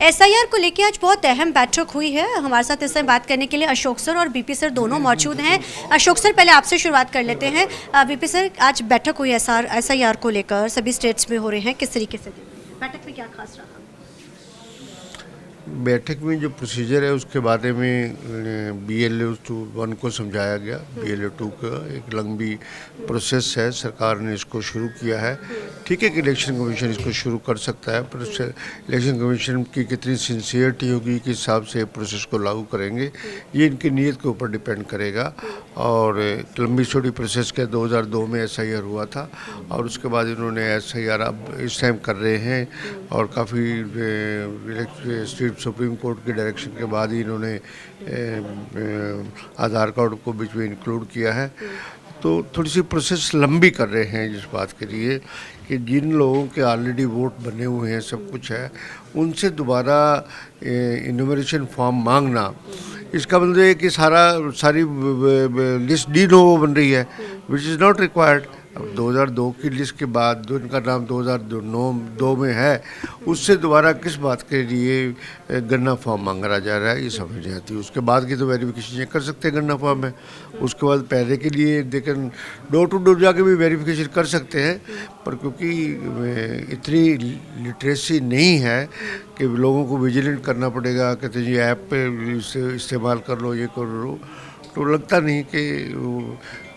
SIR को लेकर आज बहुत अहम बैठक हुई है। हमारे साथ इस समय बात करने के लिए अशोक सर और बीपी सर दोनों मौजूद हैं। अशोक सर, पहले आपसे शुरुआत कर लेते हैं। बीपी सर, आज बैठक हुई एसआईआर को लेकर, सभी स्टेट्स में हो रहे हैं, किस तरीके से बैठक में क्या खास रहा? बैठक में जो प्रोसीजर है उसके बारे में BLO-1 को समझाया गया। BLO-2 का एक लंबी प्रोसेस है, सरकार ने इसको शुरू किया है। ठीक है कि इलेक्शन कमीशन इसको शुरू कर सकता है, पर इलेक्शन कमीशन की कितनी सिंसियरिटी होगी, किस हिसाब से प्रोसेस को लागू करेंगे, ये इनकी नीयत के ऊपर डिपेंड करेगा। और लंबी छोटी प्रोसेस के 2002 में SIR हुआ था और उसके बाद इन्होंने SIR अब इस टाइम कर रहे हैं और काफ़ी सुप्रीम कोर्ट के डायरेक्शन के बाद ही इन्होंने आधार कार्ड को बीच में इंक्लूड किया है। तो थोड़ी सी प्रोसेस लंबी कर रहे हैं इस बात के लिए कि जिन लोगों के ऑलरेडी वोट बने हुए हैं, सब कुछ है, उनसे दोबारा इन्यूमरेशन फॉर्म मांगना, इसका मतलब है कि सारी लिस्ट डी नोवो बन रही है, विच इज़ नॉट रिक्वायर्ड। अब 2002 की लिस्ट के बाद जो इनका नाम 2002 में है, उससे दोबारा किस बात के लिए गन्ना फॉर्म मांगा जा रहा है, ये समझ नहीं आती। उसके बाद की तो वेरिफिकेशन कर सकते हैं गन्ना फॉर्म में, उसके बाद पहले के लिए लेकिन डोर टू डोर जाके भी वेरिफिकेशन कर सकते हैं। पर क्योंकि इतनी लिटरेसी नहीं है कि लोगों को विजिलेंट करना पड़ेगा, कहते जी ऐप पे इस्तेमाल कर लो, ये कर लो, तो लगता नहीं कि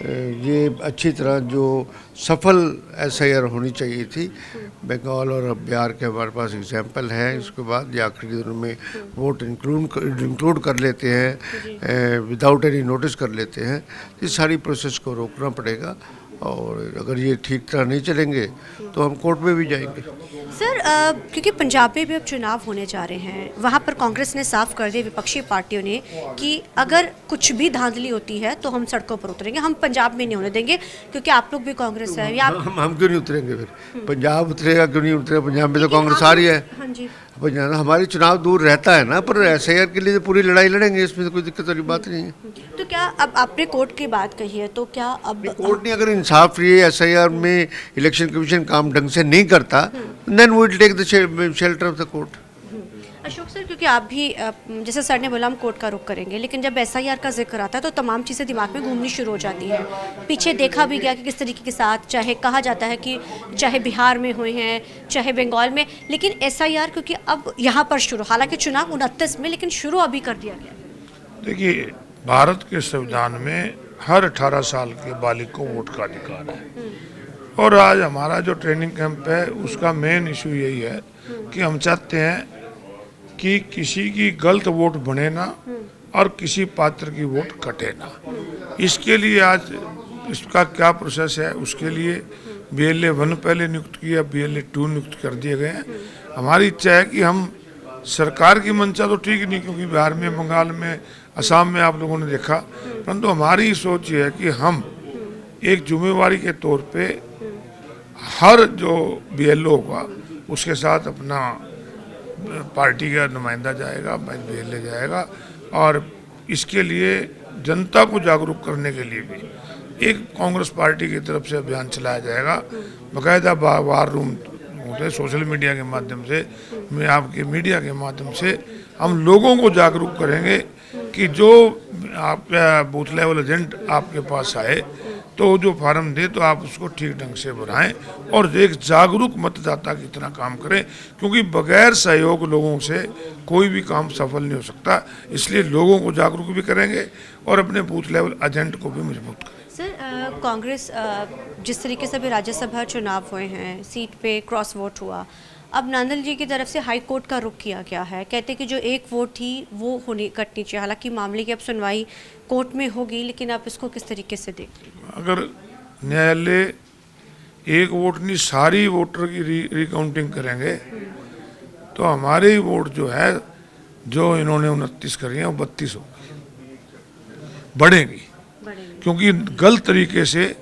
ये अच्छी तरह जो सफल SIR होनी चाहिए थी। बंगाल और बिहार के हमारे पास एग्जाम्पल है। इसके बाद ये आखिरी दिनों में वोट इंक्लूड कर लेते हैं, विदाउट एनी नोटिस कर लेते हैं। इस सारी प्रोसेस को रोकना पड़ेगा और अगर ये ठीक तरह नहीं चलेंगे तो हम कोर्ट में भी जाएंगे। सर, क्योंकि पंजाब में भी अब चुनाव होने जा रहे हैं, वहाँ पर कांग्रेस ने साफ कर दिया, विपक्षी पार्टियों ने, कि अगर कुछ भी धांधली होती है तो हम सड़कों पर उतरेंगे, हम पंजाब में नहीं होने देंगे, क्योंकि आप लोग भी कांग्रेस है। या हम क्यों नहीं उतरेंगे फिर? पंजाब उतरेगा क्यों नहीं उतरेगा? पंजाब में तो कांग्रेस आ रही है। हाँ जी, पंजाब हमारी चुनाव दूर रहता है ना, पर SIR के लिए तो पूरी लड़ाई लड़ेंगे, इसमें तो कोई दिक्कत वाली बात नहीं है। तो क्या अब आपने कोर्ट की बात कही है, तो क्या अब कोर्ट ने अगर इंसाफ लिए SIR में इलेक्शन कमीशन काम ढंग से नहीं करता, then we will take the shelter of the court. Ashok sir, क्योंकि आप भी जैसे सर ने बोला हम कोर्ट का रुख करेंगे, लेकिन जब SIR का जिक्र आता है तो तमाम चीज़ें दिमाग में घूमनी शुरू हो जाती हैं। पीछे देखा भी गया कि किस तरीके के साथ, चाहे कहा जाता है कि चाहे बिहार में हुए हैं, चाहे बंगाल में, लेकिन SIR क्योंकि अब यहाँ पर शुरू, हालांकि चुनाव 29 में, लेकिन शुरू अभी कर दिया गया। देखिए, भारत के संविधान में हर 18 साल के बालिग को वोट का अधिकार है और आज हमारा जो ट्रेनिंग कैंप है उसका मेन इशू यही है कि हम चाहते हैं कि किसी की गलत वोट बने ना और किसी पात्र की वोट कटे ना। इसके लिए आज इसका क्या प्रोसेस है, उसके लिए BLA-1 पहले नियुक्त किया, BLA-2 नियुक्त कर दिए गए हैं। हमारी इच्छा है कि हम सरकार की मंशा तो ठीक नहीं, क्योंकि बिहार में, बंगाल में, असम में आप लोगों ने देखा, परंतु हमारी सोच ये है कि हम एक जिम्मेवारी के तौर पे हर जो BLO होगा उसके साथ अपना पार्टी का नुमाइंदा जाएगा, BLA जाएगा और इसके लिए जनता को जागरूक करने के लिए भी एक कांग्रेस पार्टी की तरफ से अभियान चलाया जाएगा। बाकायदा वार रूम होते, सोशल मीडिया के माध्यम से, मैं आपके मीडिया के माध्यम से हम लोगों को जागरूक करेंगे कि जो आपका बूथ लेवल एजेंट आपके पास आए तो जो फार्म दे तो आप उसको ठीक ढंग से भराएं और एक जागरूक मतदाता की तरह काम करें, क्योंकि बगैर सहयोग लोगों से कोई भी काम सफल नहीं हो सकता। इसलिए लोगों को जागरूक भी करेंगे और अपने बूथ लेवल एजेंट को भी मजबूत करें। सर, कांग्रेस जिस तरीके से भी राज्यसभा चुनाव हुए हैं, सीट पे क्रॉस वोट हुआ, अब नांदल जी की तरफ से हाई कोर्ट का रुख किया गया है, कहते हैं कि जो एक वोट थी वो कटनी चाहिए। हालांकि मामले की अब सुनवाई कोर्ट में होगी, लेकिन आप इसको किस तरीके से देखते हैं? अगर न्यायालय एक वोट नहीं सारी वोटर की रिकाउंटिंग करेंगे तो हमारे ही वोट जो है, जो इन्होंने 29 करी है, वो 32 होगी, बढ़ेगी, क्योंकि गलत तरीके से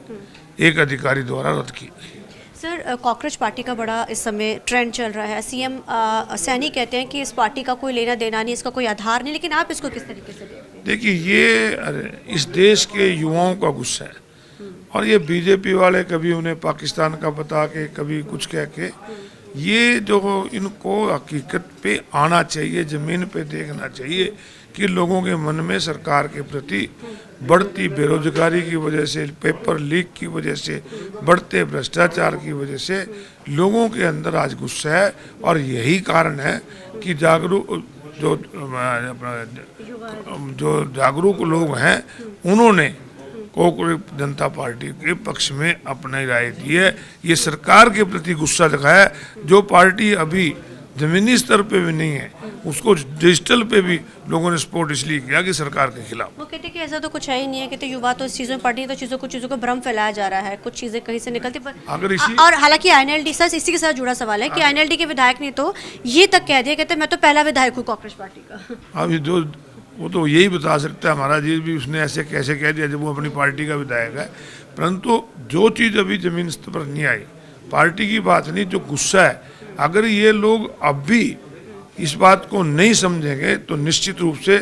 एक अधिकारी द्वारा रद्द की गई। सर, कॉकरोच पार्टी का बड़ा इस समय ट्रेंड चल रहा है। CM सैनी कहते हैं कि इस पार्टी का कोई लेना देना नहीं, इसका कोई आधार नहीं, लेकिन आप इसको किस तरीके से देखते हैं? देखिए, ये इस देश के युवाओं का गुस्सा है और ये BJP वाले कभी उन्हें पाकिस्तान का बता के, कभी कुछ कह के ये जो इनको हकीकत पे आना चाहिए, ज़मीन पे देखना चाहिए कि लोगों के मन में सरकार के प्रति बढ़ती बेरोजगारी की वजह से, पेपर लीक की वजह से, बढ़ते भ्रष्टाचार की वजह से लोगों के अंदर आज गुस्सा है। और यही कारण है कि जो जागरूक लोग हैं उन्होंने कांग्रेस जनता पार्टी के पक्ष में अपनी राय दी है। ये सरकार के प्रति गुस्सा दिखाया है, जो पार्टी अभी जमीनी स्तर पे भी नहीं है, उसको डिजिटल पे भी लोगों ने सपोर्ट इसलिए किया कि सरकार के खिलाफ। वो कहते हैं कि ऐसा तो कुछ है ही नहीं है, कहते युवा तो इस चीज़ों में पढ़ नहीं, तो कुछ चीज़ों को भ्रम फैलाया जा रहा है, कुछ चीज़ें कहीं से निकलती पर अगर इसी और हालांकि आईएनएलडी सर इसी के साथ जुड़ा सवाल है कि आईएनएलडी के विधायक ने तो ये तक कह दिया, कहते मैं तो पहला विधायक हूँ कांग्रेस पार्टी का। अभी जो वो तो यही बता सकता है हमारा जी भी उसने ऐसे कैसे कह दिया जब वो अपनी पार्टी का विधायक है। परंतु जो चीज़ अभी जमीन स्तर पर नहीं आई, पार्टी की बात नहीं, जो गुस्सा है, अगर ये लोग अब भी इस बात को नहीं समझेंगे तो निश्चित रूप से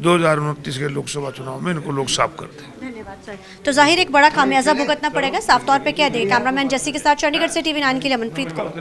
2029 के लोकसभा चुनाव में इनको लोग साफ कर देंगे। धन्यवाद सर। तो जाहिर एक बड़ा खामियाजा भुगतना पड़ेगा, साफ तौर पे कह दें। कैमरामैन जैसी के साथ चंडीगढ़ से TV9 के लिए अमनप्रीत कौर।